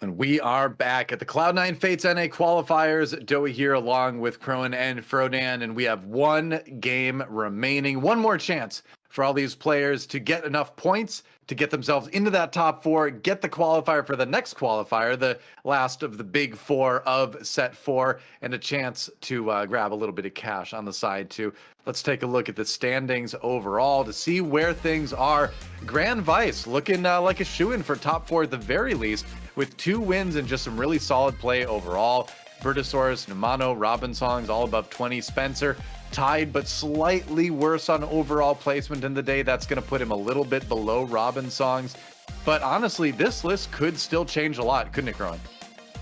And we are back at the Cloud9 Fates NA Qualifiers. Doey here along with Khroen and Frodan, and we have one game remaining. One more chance for all these players to get enough points to get themselves into that top four, get the qualifier for the next qualifier, the last of the big four of set four, and a chance to grab a little bit of cash on the side too. Let's take a look at the standings overall to see where things are. Grand Vice looking like a shoo-in for top four at the very least, with 2 wins and just some really solid play overall. Bertosaurus, Numano, Robin Songs all above 20. Spencer tied but slightly worse on overall placement in the day. That's going to put him a little bit below Robin Songs. But honestly, this list could still change a lot, couldn't it, Khroen?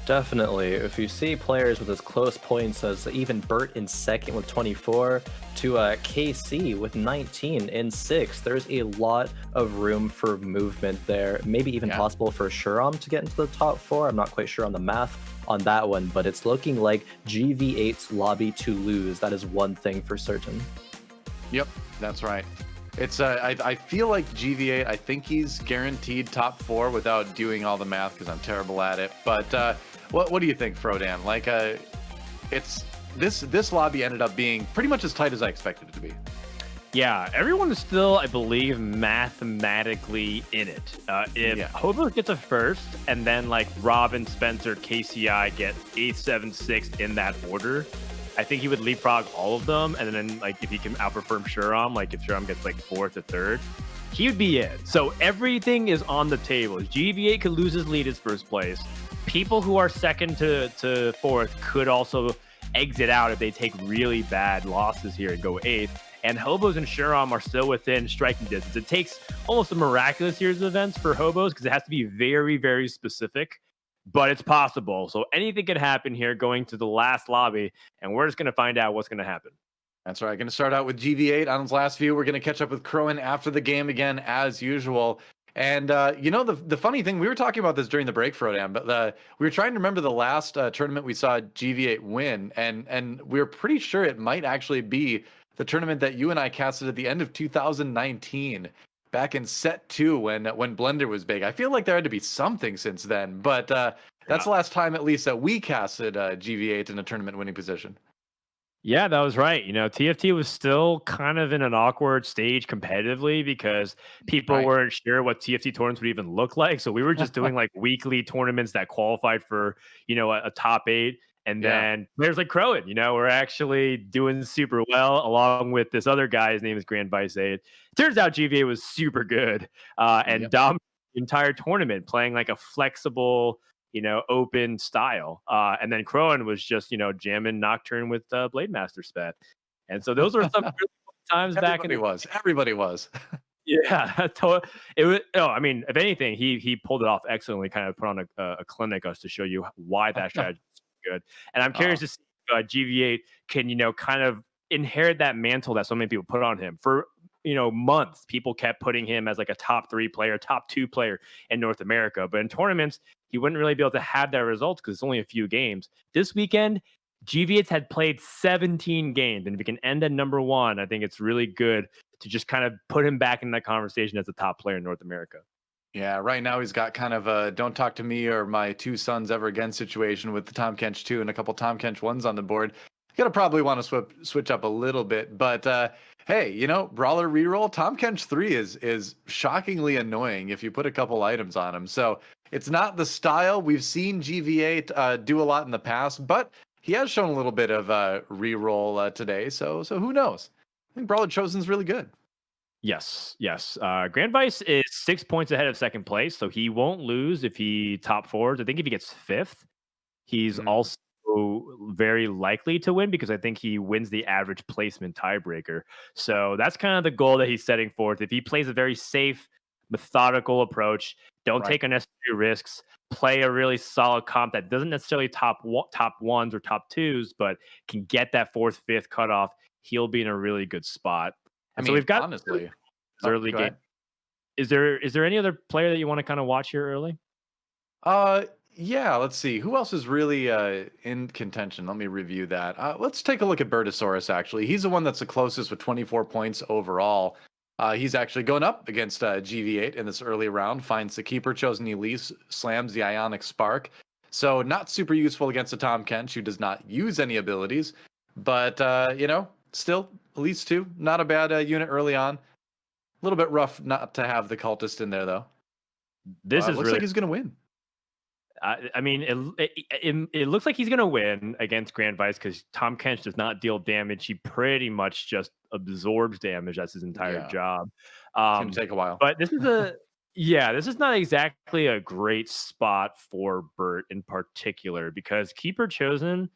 Definitely. If you see players with as close points as even Bert in second with 24 to KC with 19 in sixth, there's a lot of room for movement there. Maybe even possible for Shuram to get into the top four. I'm not quite sure on the math on that one, but it's looking like Gv8's lobby to lose. That is one thing for certain. Yep, that's right. It's I feel like Gv8, I think he's guaranteed top four without doing all the math because I'm terrible at it. But what do you think, Frodan? Like, it's this lobby ended up being pretty much as tight as I expected it to be. Yeah, everyone is still, I believe, mathematically in it. If Hobos gets a first, and then like Robin, Spencer, KCI get 8th, 7th, 6th in that order, I think he would leapfrog all of them. And then like if he can outperform Shuram, like if Shuram gets like 4th or 3rd, he would be in. So everything is on the table. Gv8 could lose his lead as first place. People who are second to 4th could also exit out if they take really bad losses here and go 8th. And Hobos and Shuram are still within striking distance. It takes almost a miraculous series of events for Hobos because it has to be very, very specific, but it's possible. So anything could happen here going to the last lobby, and we're just going to find out what's going to happen. That's right. Going to start out with Gv8 on his last view. We're going to catch up with Khroen after the game again, as usual. And, you know, the funny thing, we were talking about this during the break, Frodan, but we were trying to remember the last tournament we saw Gv8 win, and we were pretty sure it might actually be the tournament that you and I casted at the end of 2019, back in set 2 when Blender was big. I feel like there had to be something since then, but that's the last time at least that we casted Gv8 in a tournament winning position. Yeah, that was right. You know, TFT was still kind of in an awkward stage competitively because people weren't sure what TFT tournaments would even look like. So we were just doing like weekly tournaments that qualified for, you know, a top 8. And then players like Khroen, you know, we're actually doing super well along with this other guy. His name is Grand Vice 8. Turns out GV8 was super good and dominated the entire tournament, playing like a flexible, you know, open style. And then Khroen was just, you know, jamming Nocturne with Blademaster Spat. And so those were some really fun times back in the Everybody was. Yeah, it was. Oh, I mean, if anything, he pulled it off excellently. Kind of put on a clinic us to show you why that strategy is good. And I'm curious to see if Gv8 can, you know, kind of inherit that mantle that so many people put on him. For, you know, months, people kept putting him as like a top 3 player, top 2 player in North America. But in tournaments, he wouldn't really be able to have that results because it's only a few games. This weekend, Gv8 had played 17 games, and if he can end at number 1, I think it's really good to just kind of put him back in that conversation as a top player in North America. Yeah, right now he's got kind of a don't talk to me or my 2 sons ever again situation with the Tahm Kench 2 and a couple Tahm Kench 1s on the board. Gonna probably want to switch up a little bit, but hey, you know, Brawler Reroll, Tahm Kench 3 is shockingly annoying if you put a couple items on him. So it's not the style. We've seen Gv8 do a lot in the past, but he has shown a little bit of reroll today. So who knows? I think Brawler Chosen's really good. Yes. Grand Vice is 6 points ahead of second place, so he won't lose if he top 4s. I think if he gets 5th, he's also very likely to win because I think he wins the average placement tiebreaker. So that's kind of the goal that he's setting forth. If he plays a very safe, methodical approach, don't take unnecessary risks, play a really solid comp that doesn't necessarily top 1s or top 2s, but can get that 4th, 5th cutoff, he'll be in a really good spot. And so we've got honestly early game. Is there any other player that you want to kind of watch here early? Yeah, let's see. Who else is really in contention? Let me review that. Let's take a look at Bertosaurus, actually. He's the one that's the closest with 24 points overall. He's actually going up against Gv8 in this early round, finds the keeper, chosen Elise, slams the Ionic Spark. So not super useful against a Tahm Kench who does not use any abilities, but you know, still Elise 2, not a bad unit early on. A little bit rough not to have the cultist in there though. This is looks really like he's gonna win. I mean, it looks like he's going to win against Grand Vice because Tahm Kench does not deal damage. He pretty much just absorbs damage. That's his entire Yeah. job. It's gonna take a while. But this is this is not exactly a great spot for Bert in particular because Keeper Chosen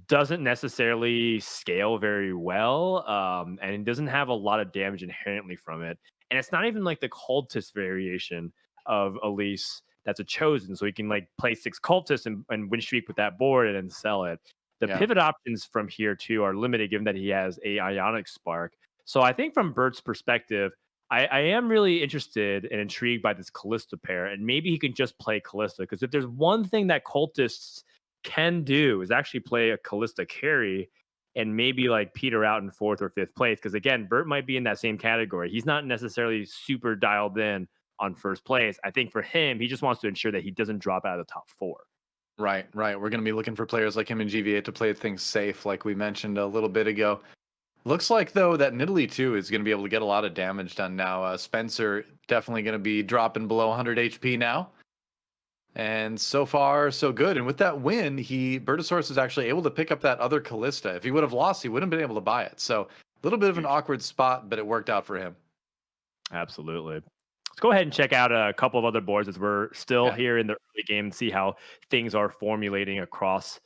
doesn't necessarily scale very well, and it doesn't have a lot of damage inherently from it. And it's not even like the cultist variation of Elise that's a chosen, so he can like play 6 cultists and win streak with that board and then sell it. The pivot options from here too are limited given that he has a Ionic Spark. So I think from Bert's perspective, I am really interested and intrigued by this Callista pair, and maybe he can just play Callista because if there's one thing that cultists can do is actually play a Callista carry and maybe like peter out in 4th or 5th place. Because again, Bert might be in that same category. He's not necessarily super dialed in on first place. I think for him, he just wants to ensure that he doesn't drop out of the top 4. Right. We're going to be looking for players like him in Gv8 to play things safe, like we mentioned a little bit ago. Looks like, though, that Nidalee, too, is going to be able to get a lot of damage done now. Spencer definitely going to be dropping below 100 HP now. And so far, so good. And with that win, Bertosaurus is actually able to pick up that other Callista. If he would have lost, he wouldn't have been able to buy it. So a little bit of an awkward spot, but it worked out for him. Absolutely. Let's go ahead and check out a couple of other boards as we're still here in the early game and see how things are formulating across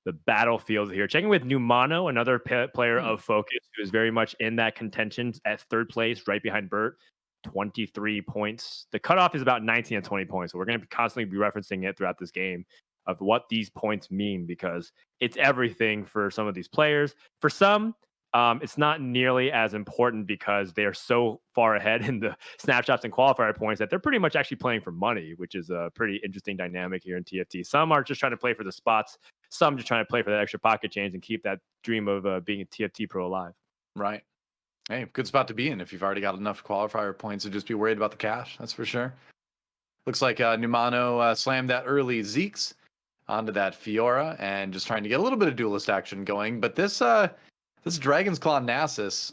the battlefield here. Checking with Numano, another player of Focus, who is very much in that contention at 3rd place, right behind Bert. 23 points. The cutoff is about 19 and 20 points. So we're going to constantly be referencing it throughout this game of what these points mean because it's everything for some of these players. For some, it's not nearly as important because they are so far ahead in the snapshots and qualifier points that they're pretty much actually playing for money, which is a pretty interesting dynamic here in TFT. Some are just trying to play for the spots. Some just trying to play for that extra pocket change and keep that dream of being a TFT pro alive. Right. Hey, good spot to be in if you've already got enough qualifier points to just be worried about the cash. That's for sure. Looks like Numano slammed that early Zeeks onto that Fiora and just trying to get a little bit of duelist action going. But this Dragon's Claw Nasus,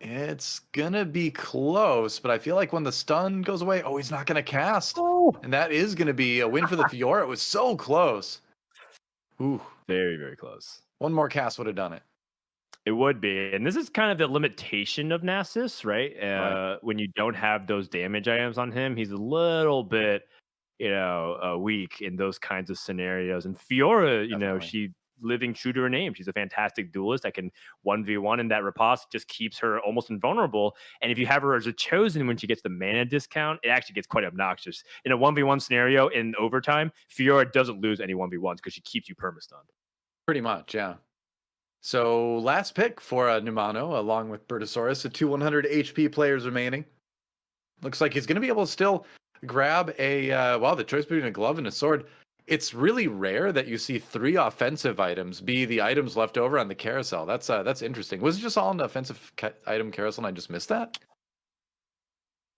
it's gonna be close. But I feel like when the stun goes away, he's not gonna cast, and that is gonna be a win for the Fiora. It was so close. Ooh, very, very close. One more cast would have done it. It would be. And this is kind of the limitation of Nasus, right? When you don't have those damage items on him, he's a little bit, weak in those kinds of scenarios. And Fiora, she living true to her name. She's a fantastic duelist that can 1v1, and that riposte just keeps her almost invulnerable. And if you have her as a chosen when she gets the mana discount, it actually gets quite obnoxious. In a 1v1 scenario in overtime, Fiora doesn't lose any 1v1s because she keeps you permastunned. Pretty much, yeah. So last pick for Numano, along with Bertosaurus, the 100 HP players remaining. Looks like he's going to be able to still grab the choice between a glove and a sword. It's really rare that you see 3 offensive items be the items left over on the carousel. That's interesting. Was it just all an offensive item carousel and I just missed that?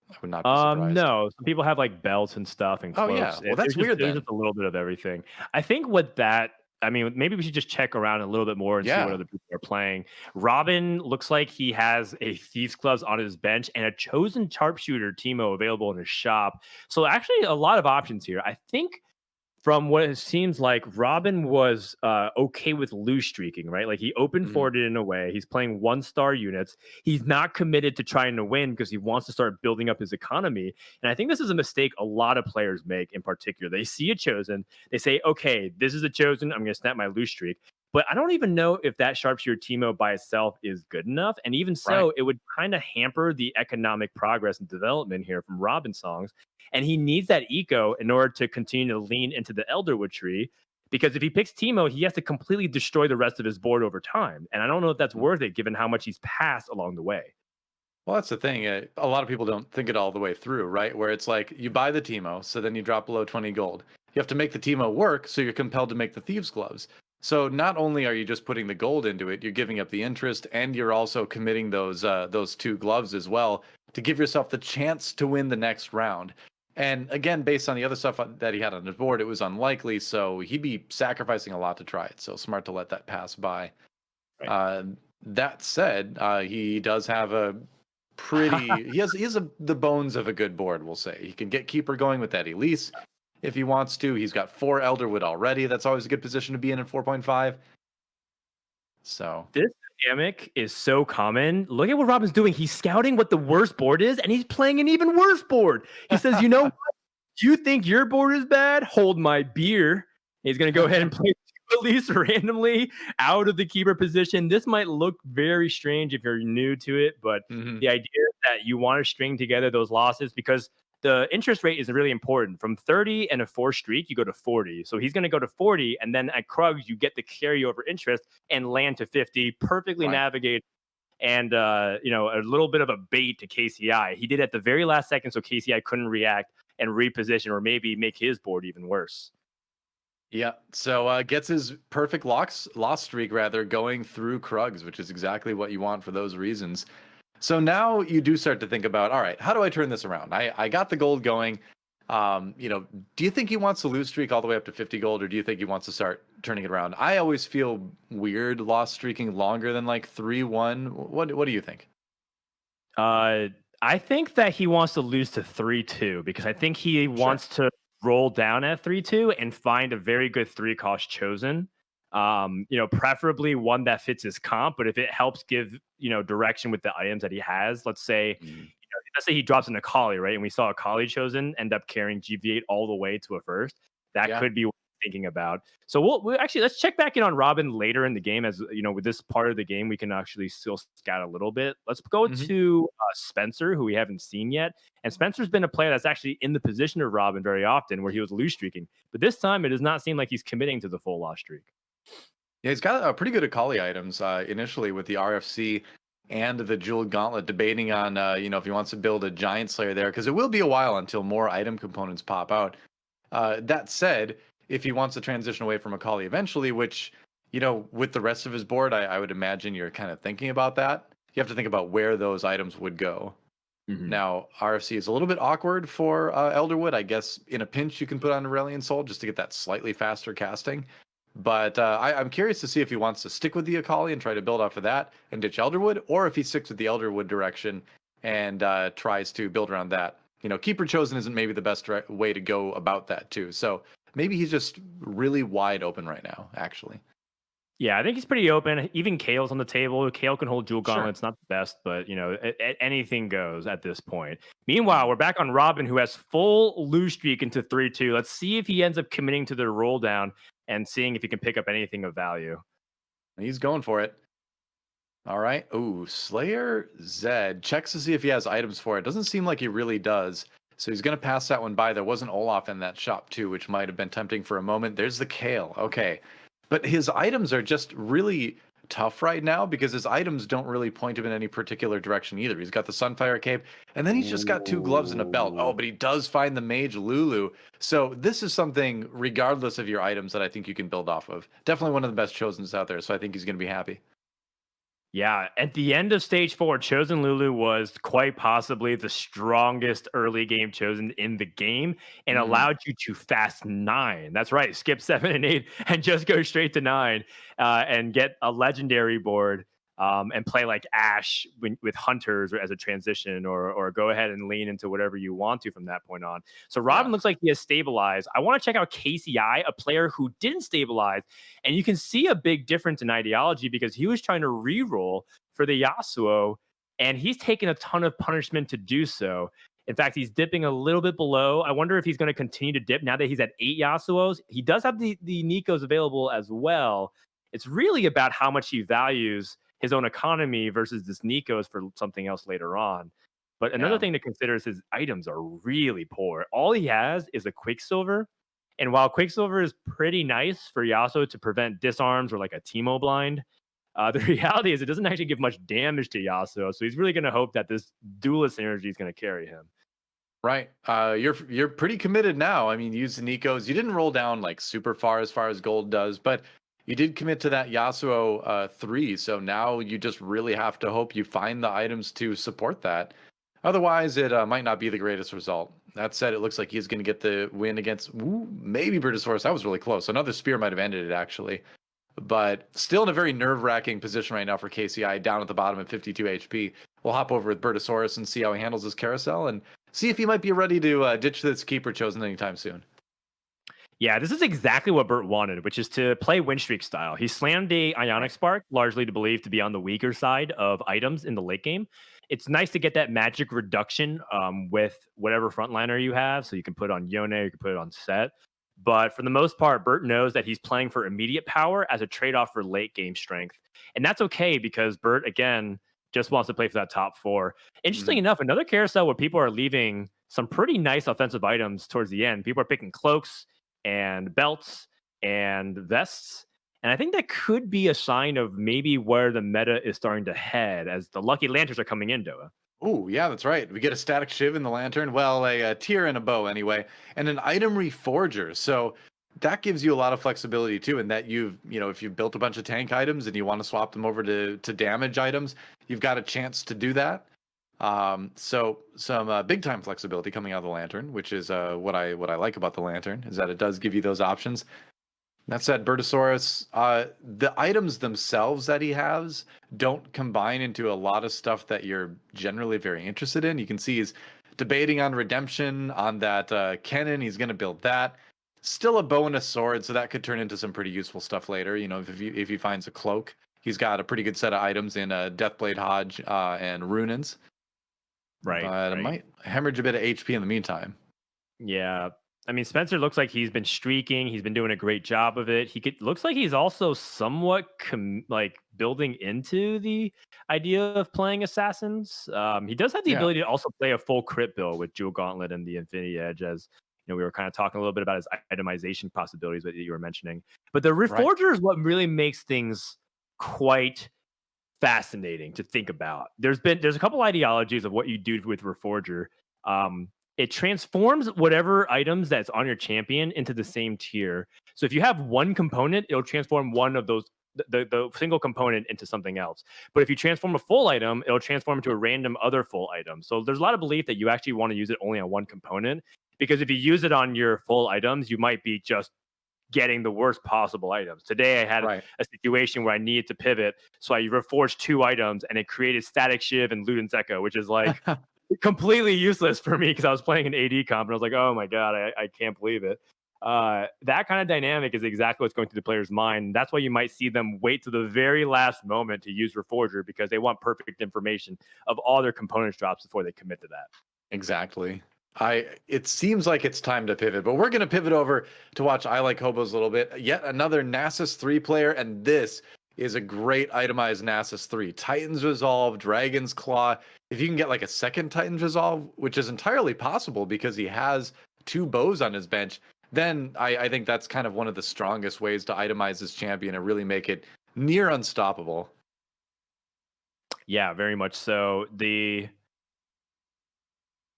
I would not be surprised. No, some people have like belts and stuff and cloaks. Oh yeah, well that's weird. There's just a little bit of everything. I think maybe we should just check around a little bit more and see what other people are playing. Robin looks like he has a Thieves Gloves on his bench and a chosen sharpshooter Teemo available in his shop. So actually a lot of options here. I think from what it seems like, Robin was okay with loose streaking, right? Like he open forwarded in a way. He's playing 1-star units. He's not committed to trying to win because he wants to start building up his economy. And I think this is a mistake a lot of players make in particular. They see a chosen. They say, okay, this is a chosen. I'm going to snap my loose streak. But I don't even know if that sharpshooter Teemo by itself is good enough. And even so, it would kind of hamper the economic progress and development here from Robin songs. And he needs that eco in order to continue to lean into the Elderwood tree. Because if he picks Teemo, he has to completely destroy the rest of his board over time. And I don't know if that's worth it, given how much he's passed along the way. Well, that's the thing. A lot of people don't think it all the way through, right? Where it's like you buy the Teemo, so then you drop below 20 gold. You have to make the Teemo work, so you're compelled to make the Thieves Gloves. So not only are you just putting the gold into it, you're giving up the interest, and you're also committing those 2 gloves as well to give yourself the chance to win the next round. And again, based on the other stuff that he had on his board, it was unlikely, so he'd be sacrificing a lot to try it. So smart to let that pass by. Right. That said, he does have a pretty. He has the bones of a good board. We'll say he can get keeper going with that Elise if he wants to. He's got 4 Elderwood already. That's always a good position to be in 4.5. So This dynamic is so common. Look at what Robin's doing. He's scouting what the worst board is, and he's playing an even worse board. He says, "You know what? You think your board is bad? Hold my beer." He's going to go ahead and play Elise randomly out of the keeper position. This might look very strange if you're new to it, but the idea that you want to string together those losses, because the interest rate is really important. From 30 and a 4 streak, you go to 40. So he's going to go to 40, and then at Krugs, you get the carryover interest and land to 50, perfectly navigate. And, a little bit of a bait to KCI. He did at the very last second, so KCI couldn't react and reposition or maybe make his board even worse. Yeah, so gets his perfect loss streak rather going through Krugs, which is exactly what you want for those reasons. So now you do start to think about, all right, how do I turn this around? I got the gold going. Do you think he wants to lose streak all the way up to 50 gold, or do you think he wants to start turning it around? I always feel weird loss streaking longer than like 3-1. What do you think? I think that he wants to lose to 3-2 because I think he wants to roll down at 3-2 and find a very good 3-cost chosen. Preferably one that fits his comp, but if it helps give, direction with the items that he has, let's say he drops an Akali, right? And we saw Akali chosen end up carrying Gv8 all the way to a first. That could be what I'm thinking about. So we'll actually, let's check back in on Robin later in the game. As with this part of the game, we can actually still scout a little bit. Let's go to Spencer, who we haven't seen yet. And Spencer's been a player that's actually in the position of Robin very often, where he was lose streaking. But this time, it does not seem like he's committing to the full loss streak. Yeah, he's got a pretty good Akali items initially with the RFC and the Jeweled Gauntlet, debating on, if he wants to build a Giant Slayer there, because it will be a while until more item components pop out. That said, if he wants to transition away from Akali eventually, which, with the rest of his board, I would imagine you're kind of thinking about that. You have to think about where those items would go. Now, RFC is a little bit awkward for Elderwood. I guess in a pinch, you can put on Aurelion Soul just to get that slightly faster casting. But I'm curious to see if he wants to stick with the Akali and try to build off of that and ditch Elderwood, or if he sticks with the Elderwood direction and tries to build around that. Keeper chosen isn't maybe the best way to go about that too. So maybe he's just really wide open right now, actually. Yeah, I think he's pretty open. Even Kayle's on the table. Kayle can hold Jewel Gauntlet. It's not the best, but anything goes at this point. Meanwhile, we're back on Robin, who has full lose streak into 3-2. Let's see if he ends up committing to the roll down and seeing if he can pick up anything of value. He's going for it. All right. Ooh, Slayer Zed checks to see if he has items for it. Doesn't seem like he really does. So he's going to pass that one by. There was an Olaf in that shop too, which might have been tempting for a moment. There's the Kayle. Okay. But his items are just really tough right now because his items don't really point him in any particular direction either. He's got the Sunfire Cape, and then he's just got 2 gloves and a belt. Oh, but he does find the Mage Lulu. So this is something, regardless of your items, that I think you can build off of. Definitely one of the best chosens out there, so I think he's going to be happy. Yeah, at the end of stage 4, Chosen Lulu was quite possibly the strongest early game chosen in the game and allowed you to fast 9. That's right, skip 7 and 8 and just go straight to 9 and get a legendary board and play like Ashe with Hunters as a transition or go ahead and lean into whatever you want to from that point on. So Robin looks like he has stabilized. I want to check out KCI, a player who didn't stabilize. And you can see a big difference in ideology because he was trying to reroll for the Yasuo, and he's taken a ton of punishment to do so. In fact, he's dipping a little bit below. I wonder if he's going to continue to dip now that he's at 8 Yasuos. He does have the Nikos available as well. It's really about how much he values his own economy versus this Nikos for something else later on. But another thing to consider is his items are really poor. All he has is a Quicksilver. And while Quicksilver is pretty nice for Yasuo to prevent disarms or like a Teemo blind, the reality is it doesn't actually give much damage to Yasuo. So he's really going to hope that this Duelist energy is going to carry him. Right. You're pretty committed now. I mean, use the Nikos. You didn't roll down like super far as gold does, but You did commit to that Yasuo 3, so now you just really have to hope you find the items to support that. Otherwise, it might not be the greatest result. That said, it looks like he's going to get the win against maybe Brutasaurus. That was really close. Another spear might have ended it, actually. But still in a very nerve-wracking position right now for KCI, down at the bottom at 52 HP. We'll hop over with Bertosaurus and see how he handles his carousel and see if he might be ready to ditch this keeper chosen anytime soon. Yeah, this is exactly what Bert wanted, which is to play Windstreak style. He slammed a Ionic Spark, largely to believe to be on the weaker side of items in the late game. It's nice to get that magic reduction with whatever frontliner you have. So you can put on Yone, you can put it on Set. But for the most part, Bert knows that he's playing for immediate power as a trade-off for late game strength. And that's okay because Bert, again, just wants to play for that top 4. Interesting enough, another carousel where people are leaving some pretty nice offensive items towards the end. People are picking cloaks and belts and vests. And I think that could be a sign of maybe where the meta is starting to head as the lucky lanterns are coming in, Doa. Oh, yeah, that's right. We get a static shiv in the lantern. Well, a tier and a bow anyway, and an item reforger. So that gives you a lot of flexibility too. And that if you've built a bunch of tank items and you want to swap them over to damage items, you've got a chance to do that. So some big time flexibility coming out of the lantern, which is what I like about the lantern is that it does give you those options. That said, Bertosaurus, the items themselves that he has don't combine into a lot of stuff that you're generally very interested in. You can see he's debating on redemption on that cannon. He's going to build that. Still a bow and a sword, so that could turn into some pretty useful stuff later. If he finds a cloak, he's got a pretty good set of items in Deathblade Hodge and Runins. Right. But it might hemorrhage a bit of HP in the meantime. Yeah. I mean, Spencer looks like he's been streaking. He's been doing a great job of it. Looks like he's also somewhat building into the idea of playing assassins. He does have the ability to also play a full crit build with Jewel Gauntlet and the Infinity Edge, as we were kind of talking a little bit about his itemization possibilities that you were mentioning. But the Reforger is what really makes things quite fascinating to think about. There's a couple ideologies of what you do with Reforger. It transforms whatever items that's on your champion into the same tier. So if you have one component, it'll transform one of those, the single component, into something else. But if you transform a full item, it'll transform into a random other full item. So there's a lot of belief that you actually want to use it only on one component, because if you use it on your full items, you might be just getting the worst possible items. Today I had a situation where I needed to pivot, so I reforged 2 items and it created Static Shiv and Luden's Echo, which is like completely useless for me because I was playing an AD comp and I was like, oh my god, I can't believe it. That kind of dynamic is exactly what's going through the player's mind. That's why you might see them wait to the very last moment to use Reforger, because they want perfect information of all their components drops before they commit to that. Exactly. It seems like it's time to pivot, but we're going to pivot over to watch I Like Hobos a little bit. Yet another Nasus 3 player, and this is a great itemized Nasus 3. Titan's Resolve, Dragon's Claw. If you can get like a second Titan's Resolve, which is entirely possible because he has 2 bows on his bench, then I think that's kind of one of the strongest ways to itemize his champion and really make it near unstoppable. Yeah, very much so. The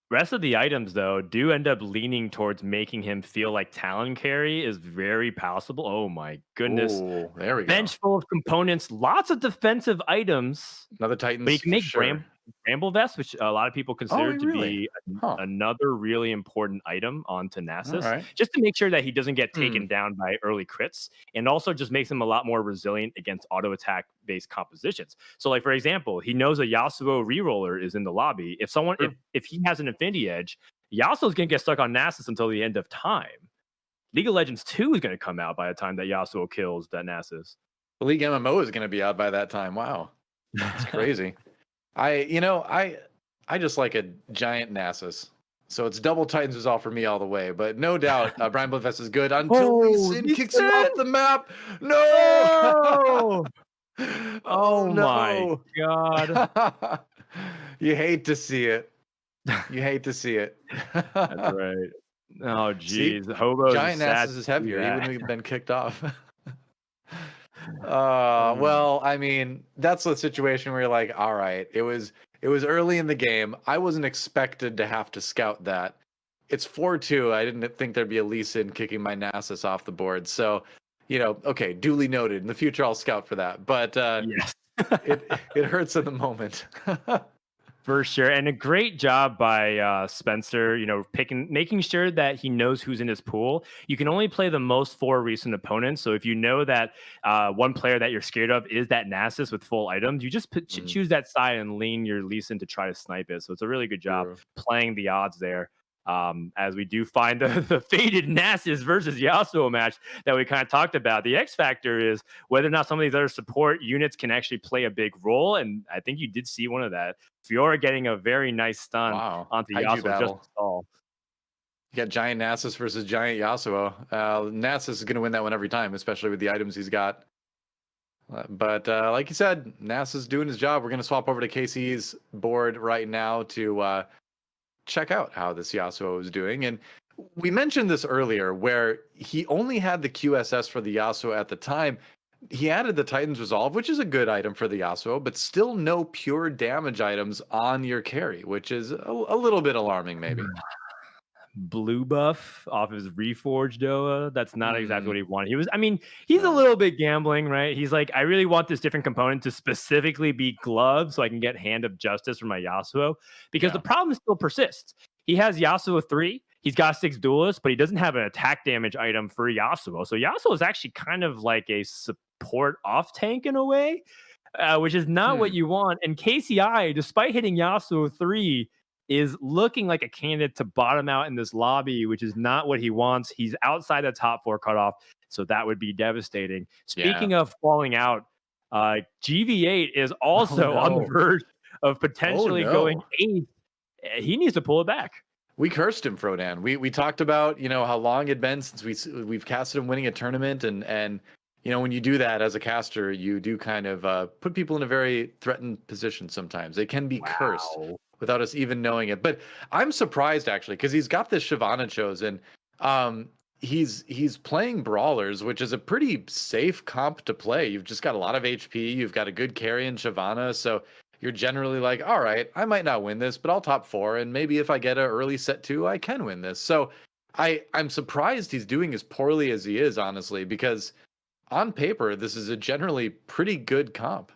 rest of the items, though, do end up leaning towards making him feel like Talon Carry is very possible. Oh my goodness. Ooh, there we go. Bench full of components, lots of defensive items. Another Titan's, but you can make Bramble Vest, which a lot of people consider to be another really important item onto Nasus, just to make sure that he doesn't get taken down by early crits, and also just makes him a lot more resilient against auto attack based compositions. So, like for example, he knows a Yasuo reroller is in the lobby. If someone, if he has an Infinity Edge, Yasuo's gonna get stuck on Nasus until the end of time. League of Legends 2 is gonna come out by the time that Yasuo kills that Nasus. The League MMO is gonna be out by that time. Wow, that's crazy. I just like a giant Nasus. So it's double Titan's Resolve for me all the way. But no doubt, Brian Bloodfest is good until Sin kicks him off the map. No! Oh my god. You hate to see it. You hate to see it. That's right. Oh, geez. Hobo giant Nasus is heavier. He wouldn't have been kicked off. Well, I mean, that's the situation where you're like, all right, it was early in the game. I wasn't expected to have to scout that. It's 4-2. I didn't think there'd be a Lee Sin kicking my Nasus off the board. So, you know, okay, duly noted. In the future, I'll scout for that. But Yes. it hurts in the moment. For sure, and a great job by Spencer. You know, making sure that he knows who's in his pool. You can only play the most 4 recent opponents. So if you know that one player that you're scared of is that Nasus with full items, you just choose that side and lean your Lee Sin to try to snipe it. So it's a really good job playing the odds there. As we do find the faded Nasus versus Yasuo match that we kind of talked about. The X factor is whether or not some of these other support units can actually play a big role, and I think you did see one of that. Fiora getting a very nice stun onto Kaiju Yasuo battle. just to stall. You got Giant Nasus versus Giant Yasuo. Nasus is going to win that one every time, especially with the items he's got. But like you said, Nasus doing his job. We're going to swap over to KC's board right now to check out how this Yasuo is doing. And we mentioned this earlier where he only had the QSS for the Yasuo at the time. He added the Titan's Resolve, which is a good item for the Yasuo, but still no pure damage items on your carry, which is a little bit alarming, maybe. Blue buff off his reforged Doa. That's not exactly what he wanted. He's a little bit gambling, right? He's like, I really want this different component to specifically be gloves so I can get Hand of Justice for my Yasuo, because the problem still persists. He has Yasuo 3. He's got 6 duelists, but he doesn't have an attack damage item for Yasuo. So Yasuo is actually kind of like a support off tank in a way, which is not what you want. And KCI, despite hitting Yasuo 3, is looking like a candidate to bottom out in this lobby, which is not what he wants. He's outside the top 4 cutoff, so that would be devastating. Speaking of falling out, Gv8 is also on the verge of potentially going 8th. He needs to pull it back. We cursed him, Frodan. We talked about, you know, how long it'd been since we've casted him winning a tournament, and you know, when you do that as a caster, you do kind of put people in a very threatened position sometimes. They can be cursed without us even knowing it. But I'm surprised actually, because he's got this Shyvana chosen. He's playing Brawlers, which is a pretty safe comp to play. You've just got a lot of HP. You've got a good carry in Shyvana, so you're generally like, all right, I might not win this, but I'll top 4, and maybe if I get an early set 2, I can win this. So I'm surprised he's doing as poorly as he is, honestly, because on paper, this is a generally pretty good comp.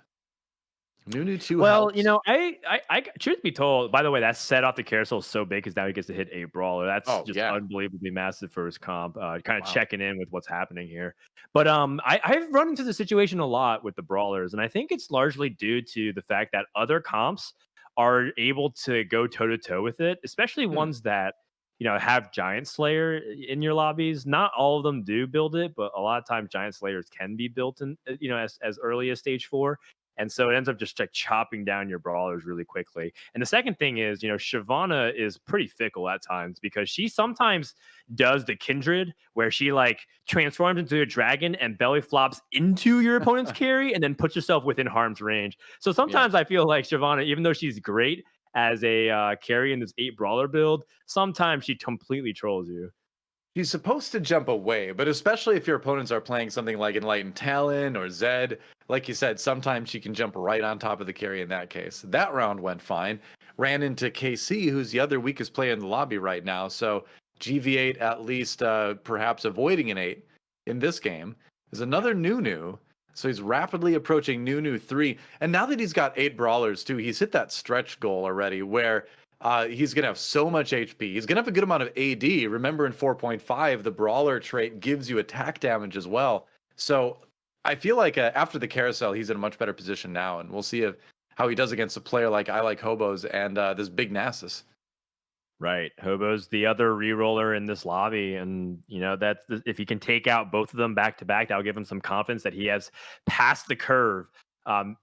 Nunu 2 helps. You know, I truth be told, by the way, that set off the carousel is so big because now he gets to hit 8 Brawler. That's just unbelievably massive for his comp. Kind of checking in with what's happening here. But I've run into the situation a lot with the Brawlers, and I think it's largely due to the fact that other comps are able to go toe-to-toe with it, especially ones that, you know, have Giant Slayer in your lobbies. Not all of them do build it, but a lot of times Giant Slayers can be built in, you know, as early as stage 4. And so it ends up just like chopping down your Brawlers really quickly. And the second thing is, you know, Shyvana is pretty fickle at times because she sometimes does the Kindred where she like transforms into a dragon and belly flops into your opponent's carry and then puts herself within harm's range. So sometimes I feel like Shyvana, even though she's great as a carry in this 8 Brawler build, sometimes she completely trolls you. She's supposed to jump away, but especially if your opponents are playing something like Enlightened Talon or Zed, like you said, sometimes she can jump right on top of the carry in that case. That round went fine. Ran into KC, who's the other weakest player in the lobby right now. So Gv8 at least perhaps avoiding an 8 in this game. There's another Nunu. So he's rapidly approaching Nunu 3. And now that he's got 8 Brawlers too, he's hit that stretch goal already where he's going to have so much HP. He's going to have a good amount of AD. Remember in 4.5, the Brawler trait gives you attack damage as well. So I feel like after the carousel, he's in a much better position now. And we'll see how he does against a player like I Like Hobos and this big Nasus. Right. Hobo's the other reroller in this lobby. And, you know, if he can take out both of them back to back, that'll give him some confidence that he has passed the curve.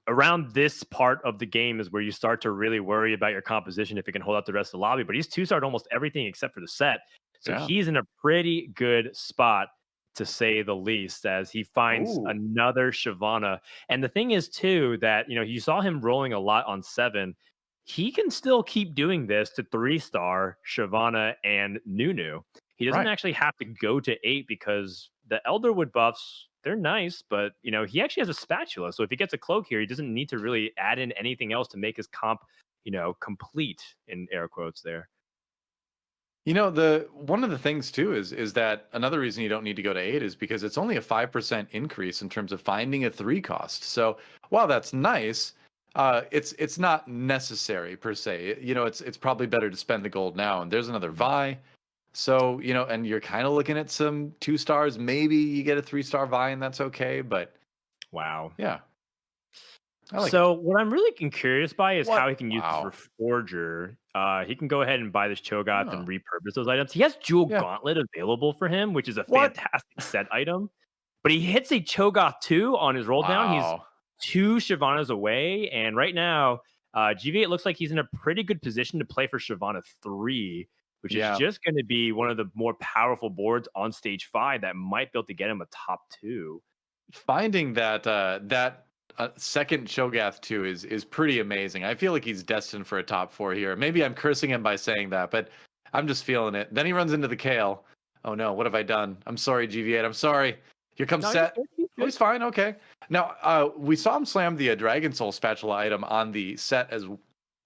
Around this part of the game is where you start to really worry about your composition if it can hold out the rest of the lobby. But he's 2-starred almost everything except for the set. So he's in a pretty good spot, to say the least, as he finds another Shyvana. And the thing is, too, that, you know, you saw him rolling a lot on 7. He can still keep doing this to 3-star Shyvana and Nunu. He doesn't actually have to go to 8 because the Elderwood buffs, they're nice, but, you know, he actually has a spatula. So if he gets a cloak here, he doesn't need to really add in anything else to make his comp, you know, complete, in air quotes there. You know, the one of the things too is that another reason you don't need to go to 8 is because it's only a 5% increase in terms of finding a 3 cost. So while that's nice, it's not necessary per se. You know, it's probably better to spend the gold now. And there's another Vi. So, you know, and you're kind of looking at some 2 stars. Maybe you get a 3-star Vi and that's okay. But Wow. yeah. I like So what I'm really curious by is What? how he can use Wow. this Reforger. He can go ahead and buy this Cho'Gath Oh. and repurpose those items. He has Jewel Yeah. Gauntlet available for him, which is a What? fantastic set item. But he hits a Cho'Gath 2 on his roll down. He's Wow. 2 Shyvanas away. And right now, Gv8 looks like he's in a pretty good position to play for Shyvana 3, which Yeah. is just going to be one of the more powerful boards on stage 5 that might be able to get him a top 2. Finding that second Cho'Gath 2 is pretty amazing. I feel like he's destined for a top 4 here. Maybe I'm cursing him by saying that, but I'm just feeling it. Then he runs into the Kayle. Oh no, what have I done? I'm sorry, Gv8. I'm sorry. Here comes Set. Oh, he's fine. Okay. Now, we saw him slam the Dragon Soul spatula item on the Set as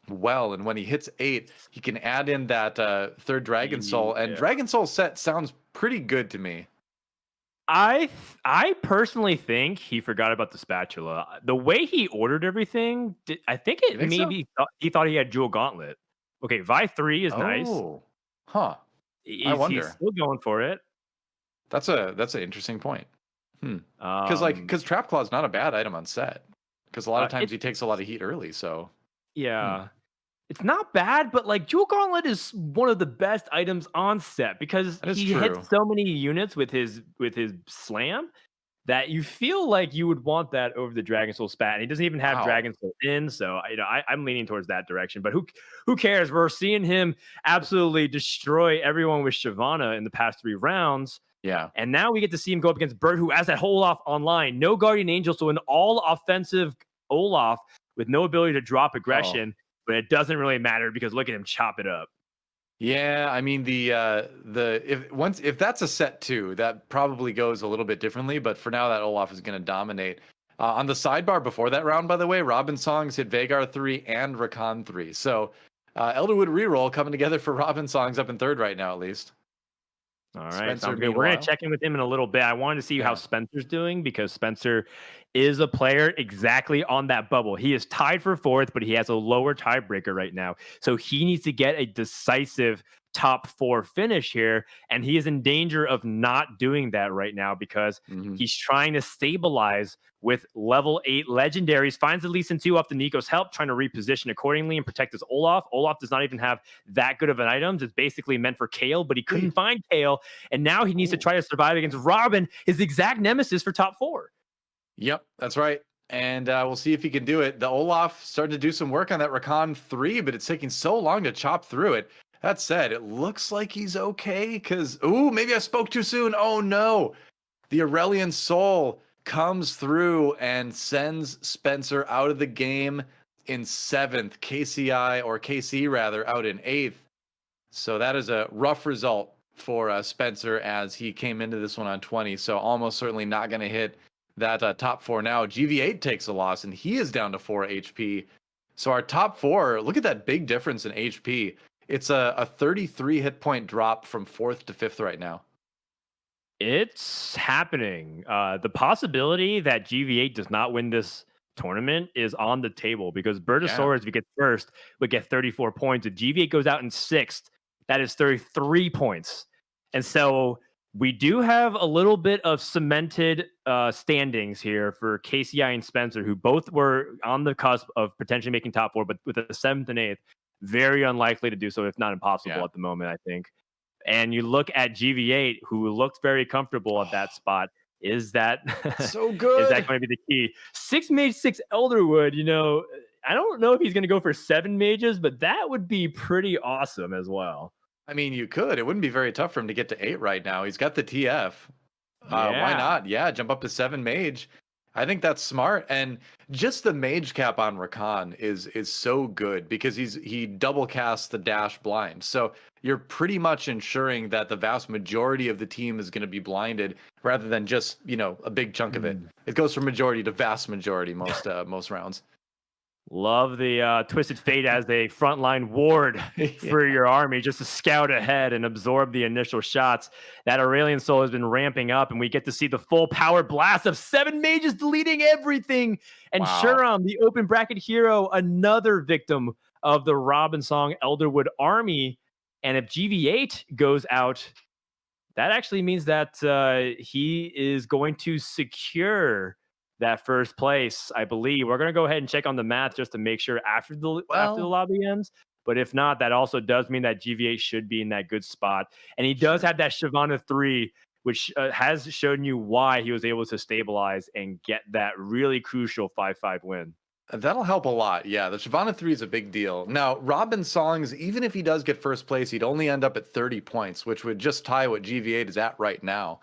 well, and when he hits 8, he can add in that third Dragon Soul, and Yeah. Dragon Soul Set sounds pretty good to me. I personally think he forgot about the spatula. The way he ordered everything, I think it think so? maybe he thought he had Jewel Gauntlet. Okay, Vi 3 is nice. Oh, huh. He's wonder. still going for it. That's an interesting point. Because Trap Claw is not a bad item on Set. Because a lot of times he takes a lot of heat early. So yeah. It's not bad, but like Jewel Gauntlet is one of the best items on Set because he hits so many units with his slam that you feel like you would want that over the Dragon Soul spat. And he doesn't even have Dragon Soul in, so I'm leaning towards that direction. But who cares? We're seeing him absolutely destroy everyone with Shyvana in the past 3 rounds. Yeah. And now we get to see him go up against Bert, who has that whole Olaf online, no Guardian Angel, so an all offensive Olaf with no ability to drop aggression. But it doesn't really matter because look at him chop it up. Yeah, I mean if that's a Set 2, that probably goes a little bit differently. But for now, that Olaf is going to dominate. On the sidebar before that round, by the way, Robin Songs hit Veigar 3 and Rakan 3. So Elderwood reroll coming together for Robin Songs up in 3rd right now, at least. All right, Spencer, sounds good. We're going to check in with him in a little bit. I wanted to see how Spencer's doing because Spencer is a player exactly on that bubble. He is tied for 4th, but he has a lower tiebreaker right now. So he needs to get a decisive top 4 finish here, and he is in danger of not doing that right now because he's trying to stabilize with level 8 legendaries, finds the Lee Sin 2 off the Nico's help, trying to reposition accordingly and protect his Olaf. Olaf does not even have that good of an item. It's basically meant for Kayle, but he couldn't find Kayle, and now he needs to try to survive against Robin, his exact nemesis for top 4. Yep, that's right. And we'll see if he can do it. The Olaf starting to do some work on that Rakan 3, but it's taking so long to chop through it. That said, it looks like he's okay because, maybe I spoke too soon. Oh no. The Aurelian Soul comes through and sends Spencer out of the game in 7th, KC rather, out in 8th. So that is a rough result for Spencer as he came into this one on 20. So almost certainly not going to hit that top 4 now. Gv8 takes a loss and he is down to 4 HP. So our top 4, look at that big difference in HP. It's a 33 hit point drop from 4th to 5th right now. It's happening. The possibility that Gv8 does not win this tournament is on the table because Bertosaurus, if he gets 1st, would get 34 points. If Gv8 goes out in 6th, that is 33 points. And so we do have a little bit of cemented standings here for KCI and Spencer, who both were on the cusp of potentially making top 4, but with the 7th and 8th, very unlikely to do so, if not impossible at the moment, I think. And you look at Gv8, who looked very comfortable at that spot. Is that so good? Is that going to be the key? 6 mage, 6 Elderwood. I don't know if he's going to go for 7 mages, but that would be pretty awesome as well. I mean, you could. It wouldn't be very tough for him to get to 8 right now. He's got the TF. Why not? Yeah, jump up to 7 mage. I think that's smart. And just the mage cap on Rakan is so good because he double casts the dash blind. So you're pretty much ensuring that the vast majority of the team is going to be blinded rather than just, a big chunk of it. It goes from majority to vast majority most rounds. Love the Twisted Fate as a frontline ward for your army, just to scout ahead and absorb the initial shots. That Aurelion Soul has been ramping up, and we get to see the full power blast of 7 mages deleting everything. And Wow. Shuram, the open bracket hero, another victim of the Robin Song Elderwood army. And if Gv8 goes out, that actually means that he is going to secure that first place, I believe. We're going to go ahead and check on the math just to make sure after the lobby ends. But if not, that also does mean that Gv8 should be in that good spot. And he does have that Shyvana 3, which has shown you why he was able to stabilize and get that really crucial 5-5 win. That'll help a lot. Yeah, the Shyvana 3 is a big deal. Now, Robin Songs, even if he does get first place, he'd only end up at 30 points, which would just tie what Gv8 is at right now.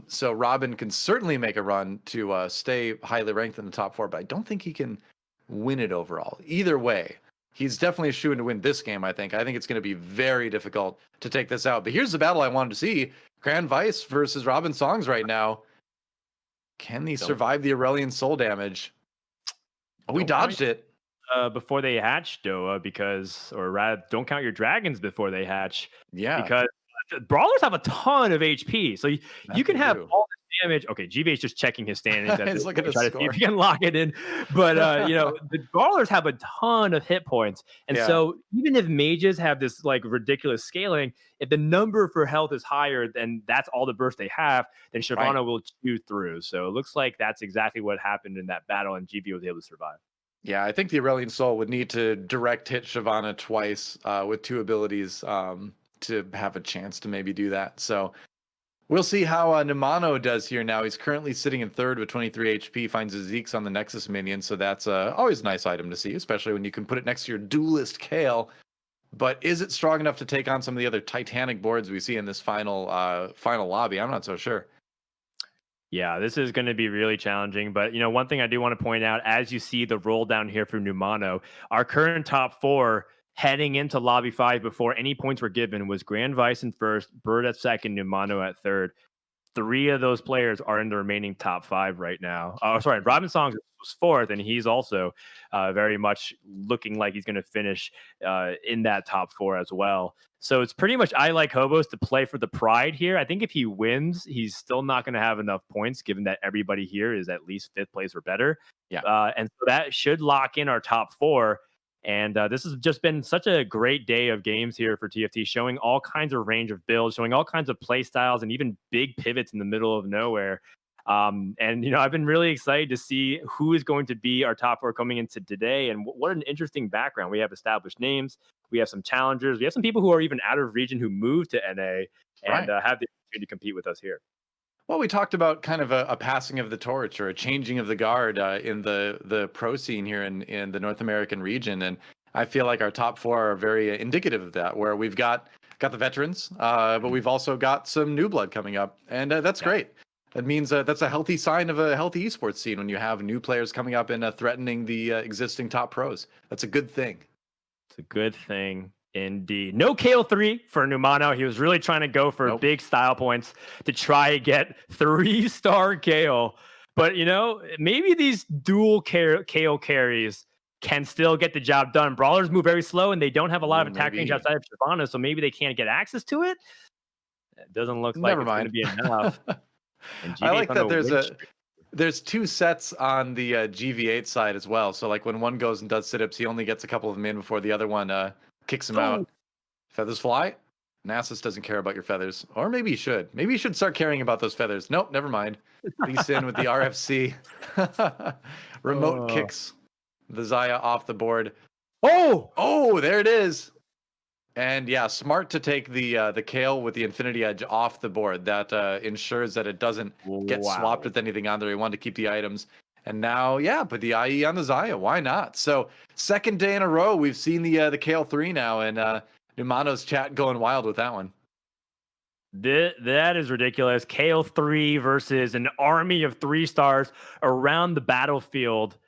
So Robin can certainly make a run to stay highly ranked in the top 4, but I don't think he can win it overall. Either way, he's definitely a shoo-in to win this game, I think. I think it's going to be very difficult to take this out. But here's the battle I wanted to see. Grand Vice versus Robin Songs right now. Can they survive the Aurelion Soul damage? Oh, we dodged it. Before they hatch, Doa, because, or rather, don't count your dragons before they hatch. Yeah. Because brawlers have a ton of HP, so you can have all this damage. Okay, Gv8's just checking his standings. He's looking at try his to see if score. he can lock it in. But you know, the brawlers have a ton of hit points, and so even if mages have this like ridiculous scaling, if the number for health is higher, then that's all the burst they have. Then Shyvana will chew through. So it looks like that's exactly what happened in that battle, and GB was able to survive. Yeah, I think the Aurelion Soul would need to direct hit Shyvana twice with 2 abilities to have a chance to maybe do that. So we'll see how Numano does here now. He's currently sitting in 3rd with 23 HP, finds his Zeke's on the Nexus minion, so that's always a nice item to see, especially when you can put it next to your Duelist Kayle. But is it strong enough to take on some of the other Titanic boards we see in this final lobby? I'm not so sure. Yeah, this is going to be really challenging. But, you know, one thing I do want to point out, as you see the roll down here for Numano, our current top 4 heading into Lobby 5 before any points were given was Grand Vice in 1st, Bert at 2nd, Numano at 3rd. 3 of those players are in the remaining top 5 right now. Oh, sorry, Robin Songs was 4th, and he's also very much looking like he's going to finish in that top 4 as well. So it's pretty much I like Hobos to play for the pride here. I think if he wins, he's still not going to have enough points, given that everybody here is at least 5th place or better. Yeah, and so that should lock in our top 4. And this has just been such a great day of games here for TFT, showing all kinds of range of builds, showing all kinds of play styles, and even big pivots in the middle of nowhere. And, you know, I've been really excited to see who is going to be our top 4 coming into today. And what an interesting background. We have established names. We have some challengers. We have some people who are even out of region who moved to NA and have the opportunity to compete with us here. Well, we talked about kind of a passing of the torch or a changing of the guard in the pro scene here in the North American region, and I feel like our top 4 are very indicative of that. Where we've got the veterans, but we've also got some new blood coming up, and that's great. That means that's a healthy sign of a healthy esports scene when you have new players coming up and threatening the existing top pros. That's a good thing. It's a good thing. Indeed. No Kayle 3 for Numano. He was really trying to go for big style points to try and get 3-star Kayle. But, you know, maybe these dual Kayle carries can still get the job done. Brawlers move very slow, and they don't have a lot of attack range outside of Shyvana, so maybe they can't get access to it. It doesn't look like it's going to be enough. I like that there's 2 sets on the Gv8 side as well. So, like, when one goes and does sit-ups, he only gets a couple of them in before the other one kicks him out. Feathers fly. Nasus doesn't care about your feathers. Or maybe he should. Maybe he should start caring about those feathers. Nope, never mind. Lee Sin with the RFC. Remote kicks the Xayah off the board. Oh, there it is. And yeah, smart to take the Kayle with the Infinity Edge off the board. That ensures that it doesn't get swapped with anything on there. He wanted to keep the items. And now, yeah, put the IE on the Xayah. Why not? So 2nd day in a row, we've seen the Kayle 3 now, and Numano's chat going wild with that one. That is ridiculous. Kayle 3 versus an army of 3-stars around the battlefield.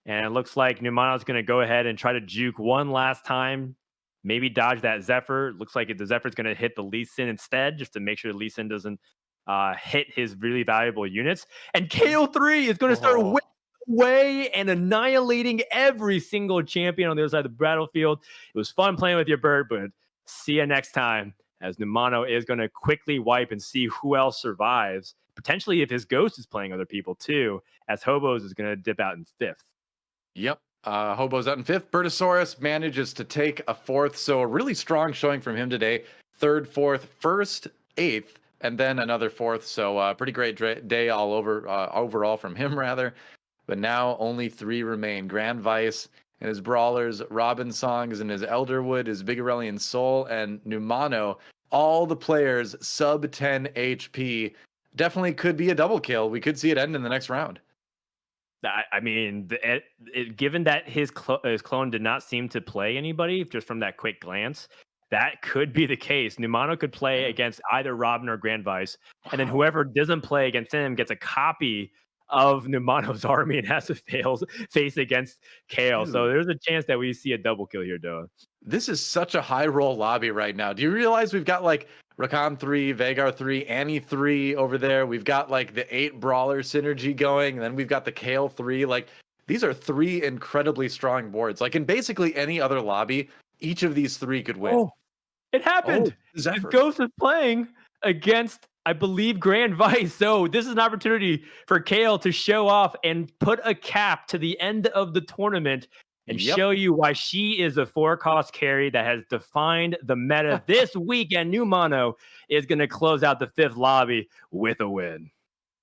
And it looks like Numano's going to go ahead and try to juke one last time. Maybe dodge that Zephyr. Looks like the Zephyr's going to hit the Lee Sin instead, just to make sure Lee Sin doesn't hit his really valuable units. And Kayle 3 is going to start winning way and annihilating every single champion on the other side of the battlefield. It was fun playing with your Bert, but see you next time, as Numano is going to quickly wipe and see who else survives. Potentially if his Ghost is playing other people too, as Hobos is going to dip out in 5th. Yep. Hobo's out in 5th. Bertosaurus manages to take a 4th. So a really strong showing from him today. 3rd, 4th, 1st, 8th, and then another 4th. So pretty great day all over overall from him, rather. But now only 3 remain. Grand Vice and his Brawlers, Robin Songs and his Elderwood, his Big Aurelian Soul, and Numano. All the players sub 10 HP. Definitely could be a double kill. We could see it end in the next round. I mean, given that his clone did not seem to play anybody, just from that quick glance, that could be the case. Numano could play against either Robin or Grand Vice, and then whoever doesn't play against him gets a copy of Numano's army and has to face against Kayle. So there's a chance that we see a double kill here, Doa. This is such a high roll lobby right now. Do you realize we've got like Rakan 3, Veigar 3, Annie 3 over there? We've got like the 8 Brawler synergy going, and then we've got the Kayle 3. Like, these are 3 incredibly strong boards. Like, in basically any other lobby, each of these 3 could win. Oh, it happened. The Ghost is playing against, I believe, Grand Vice. So this is an opportunity for Kayle to show off and put a cap to the end of the tournament and show you why she is a 4-cost carry that has defined the meta this weekend. Numano is going to close out the 5th lobby with a win.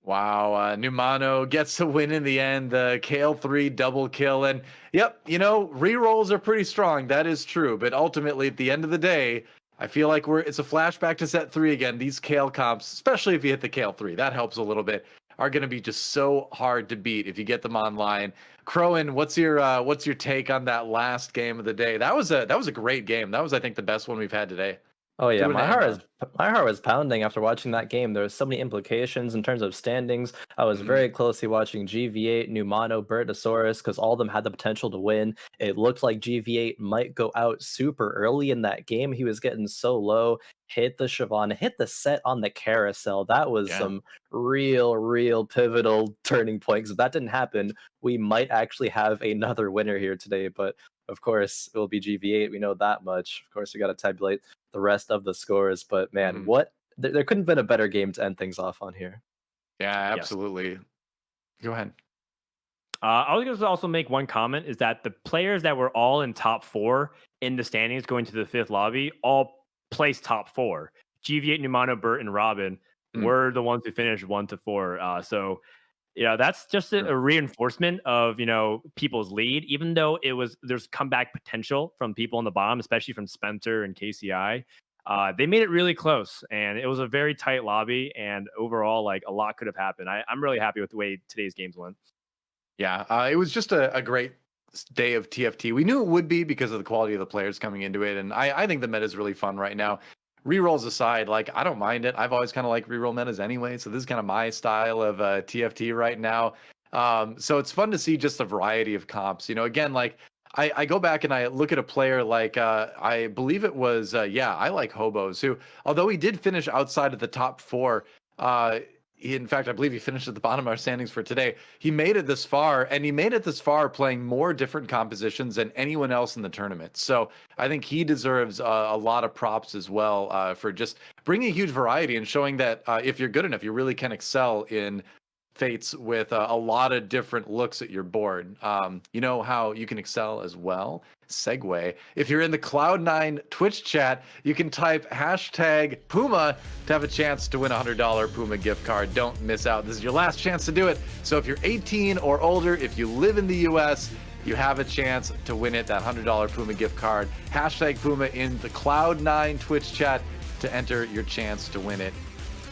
Wow, Numano gets the win in the end. The Kayle 3 double kill. And yep, you know, rerolls are pretty strong. That is true. But ultimately, at the end of the day, I feel like it's a flashback to set 3 again. These Kayle comps, especially if you hit the Kayle 3, that helps a little bit, are going to be just so hard to beat if you get them online. Khroen, what's your take on that last game of the day? That was a great game. That was, I think, the best one we've had today. Oh yeah, my heart was pounding after watching that game. There was so many implications in terms of standings. I was very closely watching Gv8, Numano, Bertosaurus, because all of them had the potential to win. It looked like Gv8 might go out super early in that game. He was getting so low, hit the Shyvana, hit the set on the Carousel. That was some real pivotal turning point. Because if that didn't happen, we might actually have another winner here today. But of course, it will be Gv8. We know that much. Of course, we got to tabulate the rest of the scores. But man, there couldn't have been a better game to end things off on here. Yeah, absolutely. Yes. Go ahead. I was going to also make one comment, is that the players that were all in top 4 in the standings going to the 5th lobby all placed top 4. Gv8, Numano, Bert, and Robin were the ones who finished 1 to 4. So that's just a reinforcement of, people's lead, even though there's comeback potential from people on the bottom, especially from Spencer and KCI. They made it really close, and it was a very tight lobby, and overall, like, a lot could have happened. I'm really happy with the way today's games went. Yeah, it was just a great day of TFT. We knew it would be because of the quality of the players coming into it, and I think the meta is really fun right now. Rerolls aside, like, I don't mind it. I've always kind of liked reroll metas anyway, so this is kind of my style of TFT right now. So it's fun to see just a variety of comps. Again, like, I go back and I look at a player like, I believe it was, I like Hobos, who, although he did finish outside of the top 4, in fact, I believe he finished at the bottom of our standings for today. He made it this far, and he made it this far playing more different compositions than anyone else in the tournament. So I think he deserves a lot of props as well for just bringing a huge variety and showing that if you're good enough, you really can excel in Fates with a lot of different looks at your board. You know how you can excel as well? Segue. If you're in the Cloud9 Twitch chat, you can type hashtag Puma to have a chance to win a $100 Puma gift card. Don't miss out. This is your last chance to do it. So if you're 18 or older, if you live in the US, you have a chance to win it, that $100 Puma gift card. Hashtag Puma in the Cloud9 Twitch chat to enter your chance to win it.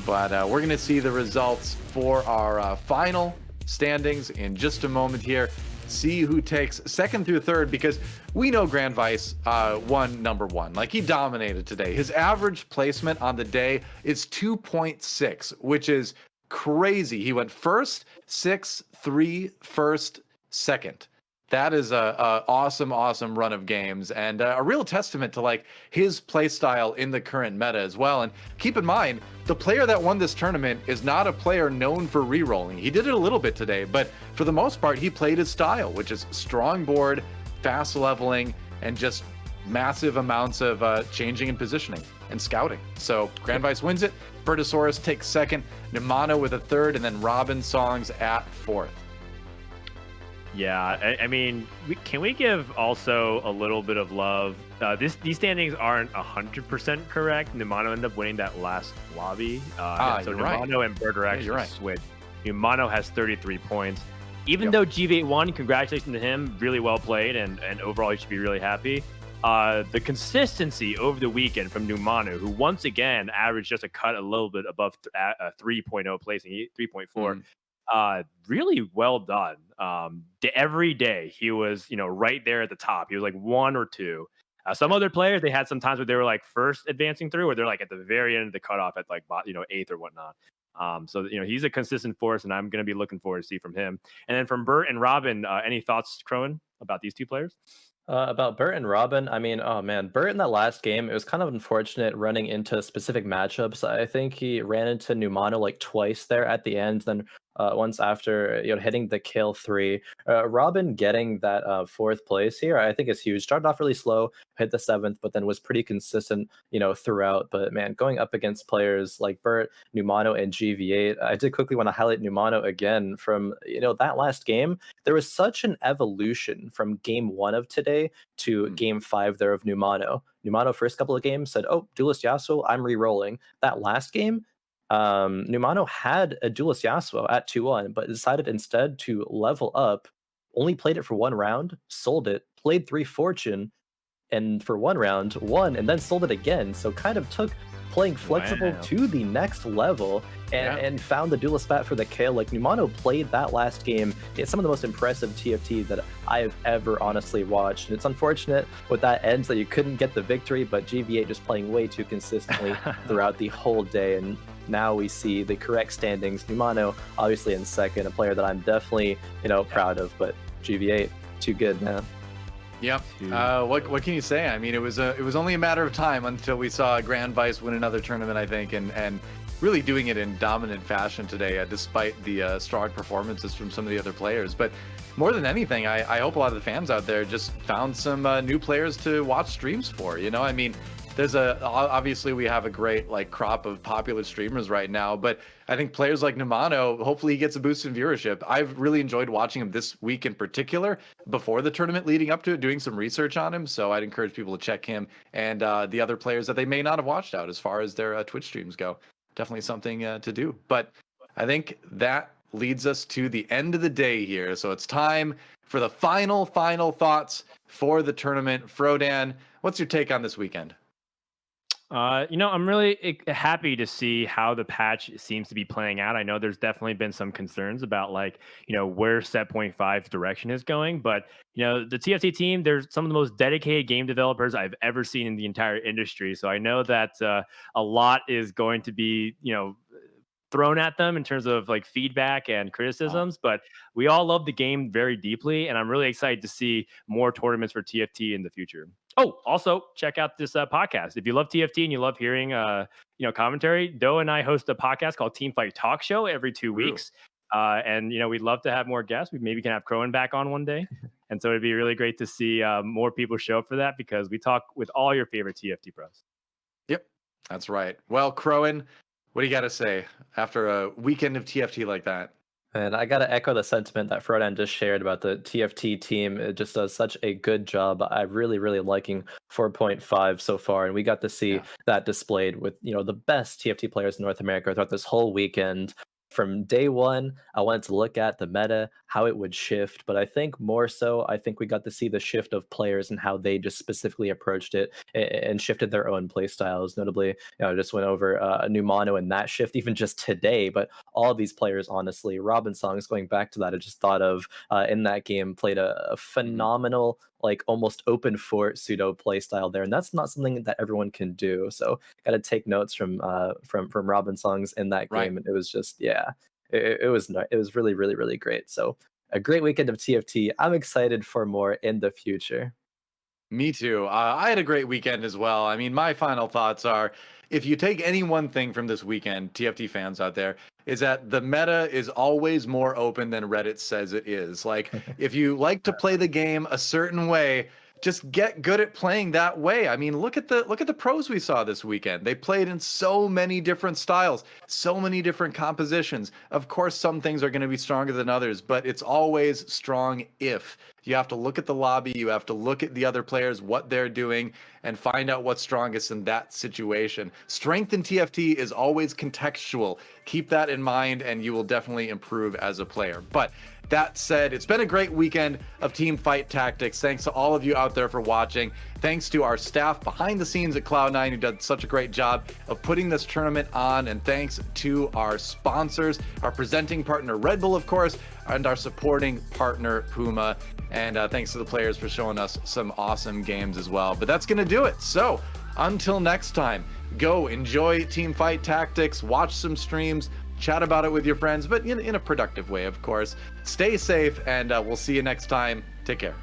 But we're going to see the results for our final standings in just a moment here. See who takes 2nd through 3rd, because we know Grand Vice won number 1. Like, he dominated today. His average placement on the day is 2.6, which is crazy. He went 1st, 6th, 3, 1st, 2nd. That is a awesome, awesome run of games, and a real testament to like his play style in the current meta as well. And keep in mind, the player that won this tournament is not a player known for rerolling. He did it a little bit today, but for the most part, he played his style, which is strong board, fast leveling, and just massive amounts of changing and positioning and scouting. So Grand Vice wins it. Bertosaurus takes second, Numano with a third, and then Robin Songs at fourth. Yeah, I mean, can we give also a little bit of love? These standings aren't 100% correct. Numano ended up winning that last lobby. So Numano and Bert are actually switched. Numano has 33 points. Even though Gv8 won, congratulations to him. Really well played, and overall, he should be really happy. The consistency over the weekend from Numano, who once again averaged just a cut a little bit above 3.0 placing, 3.4. Really well done. Every day he was, right there at the top. He was like 1 or 2. Some other players, they had some times where they were like first advancing through, or they're like at the very end of the cutoff at like 8th or whatnot. So he's a consistent force, and I'm going to be looking forward to see from him. And then from Bert and Robin, any thoughts, Khroen, about these two players? About Bert and Robin, I mean, oh man, Bert in that last game, it was kind of unfortunate running into specific matchups. I think he ran into Numano like twice there at the end, then once after hitting the kill 3. Robin getting that 4th place here, I think is huge. Started off really slow, hit the 7th, but then was pretty consistent, throughout. But man, going up against players like Bert, Numano, and Gv8, I did quickly want to highlight Numano again from that last game. There was such an evolution from game 1 of today to game 5 there of Numano. Numano first couple of games said, "Oh, Duelist Yasuo, I'm re-rolling." That last game, Numano had a Duelist Yasuo at 2-1, but decided instead to level up, only played it for 1 round, sold it, played 3 Fortune, and for 1 round, won, and then sold it again. So kind of took playing flexible to the next level and found the Duelist spat for the Kayle. Like, Numano played that last game. It's some of the most impressive TFT that I've ever honestly watched. And it's unfortunate with that ends that you couldn't get the victory, but Gv8 just playing way too consistently throughout the whole day. And now we see the correct standings. Numano obviously in second, a player that I'm definitely proud of, but Gv8 too good, man. Yep. What can you say? I mean, it was only a matter of time until we saw Grand Vice win another tournament, I think, and really doing it in dominant fashion today, despite the strong performances from some of the other players. But more than anything, I hope a lot of the fans out there just found some new players to watch streams for. I mean, obviously we have a great crop of popular streamers right now, but I think players like Numano, hopefully he gets a boost in viewership. I've really enjoyed watching him this week in particular, before the tournament leading up to it, doing some research on him. So I'd encourage people to check him and the other players that they may not have watched out as far as their Twitch streams go. Definitely something to do. But I think that leads us to the end of the day here. So it's time for the final thoughts for the tournament. Frodan, what's your take on this weekend? I'm really happy to see how the patch seems to be playing out. I know there's definitely been some concerns about where set point 5's direction is going, but the TFT team, there's some of the most dedicated game developers I've ever seen in the entire industry. So I know that a lot is going to be thrown at them in terms of feedback and criticisms, but we all love the game very deeply, and I'm really excited to see more tournaments for TFT in the future. Oh, also check out this podcast. If you love TFT and you love hearing commentary, Doe and I host a podcast called Teamfight Talk Show every 2 weeks. And we'd love to have more guests. We maybe can have Khroen back on one day. And so it'd be really great to see more people show up for that, because we talk with all your favorite TFT pros. Yep, that's right. Well, Khroen, what do you got to say after a weekend of TFT like that? And I got to echo the sentiment that Frodan just shared about the TFT team. It just does such a good job. I'm really, really liking 4.5 so far. And we got to see that displayed with, the best TFT players in North America throughout this whole weekend. From day one, I wanted to look at the meta, how it would shift, but I think more so, I think we got to see the shift of players and how they just specifically approached it and shifted their own play styles. Notably, just went over Numano and that shift even just today, but all of these players, honestly, Robin Songs, going back to that, I just thought of in that game, played a phenomenal, almost open fort pseudo play style there, and that's not something that everyone can do. So got to take notes from Robin Songs in that game, and it was just it was really, really, really great. So A great weekend of TFT. I'm excited for more in the future. Me too. I had a great weekend as well. I mean, my final thoughts are, if you take any one thing from this weekend, TFT fans out there, is that the meta is always more open than Reddit says it is. Like, if you like to play the game a certain way, just get good at playing that way. I mean, look at the pros we saw this weekend. They played in so many different styles, so many different compositions. Of course, some things are going to be stronger than others, but it's always strong if. You have to look at the lobby, you have to look at the other players, what they're doing, and find out what's strongest in that situation. Strength in TFT is always contextual. Keep that in mind, and you will definitely improve as a player. But that said, it's been a great weekend of Teamfight Tactics. Thanks to all of you out there for watching. Thanks to our staff behind the scenes at Cloud9 who did such a great job of putting this tournament on. And thanks to our sponsors, our presenting partner Red Bull, of course, and our supporting partner Puma. And thanks to the players for showing us some awesome games as well. But that's going to do it. So until next time, go enjoy Teamfight Tactics, watch some streams, chat about it with your friends, but in a productive way, of course. Stay safe, and we'll see you next time. Take care.